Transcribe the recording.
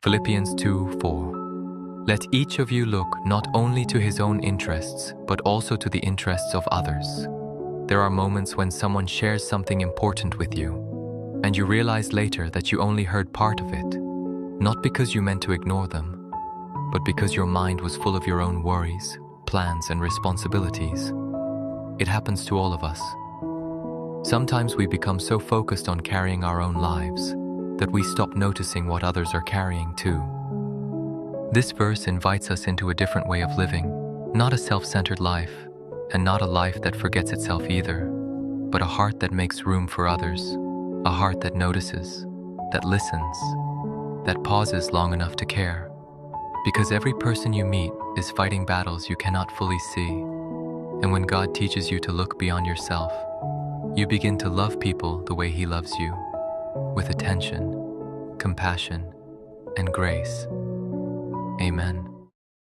Philippians 2:4. Let each of you look not only to his own interests, but also to the interests of others. There are moments when someone shares something important with you, and you realize later that you only heard part of it, not because you meant to ignore them, but because your mind was full of your own worries, plans, and responsibilities. It happens to all of us. Sometimes we become so focused on carrying our own lives that we stop noticing what others are carrying too. This verse invites us into a different way of living, not a self-centered life, and not a life that forgets itself either, but a heart that makes room for others, a heart that notices, that listens, that pauses long enough to care. Because every person you meet is fighting battles you cannot fully see, and when God teaches you to look beyond yourself, you begin to love people the way He loves you, with attention, compassion, and grace. Amen.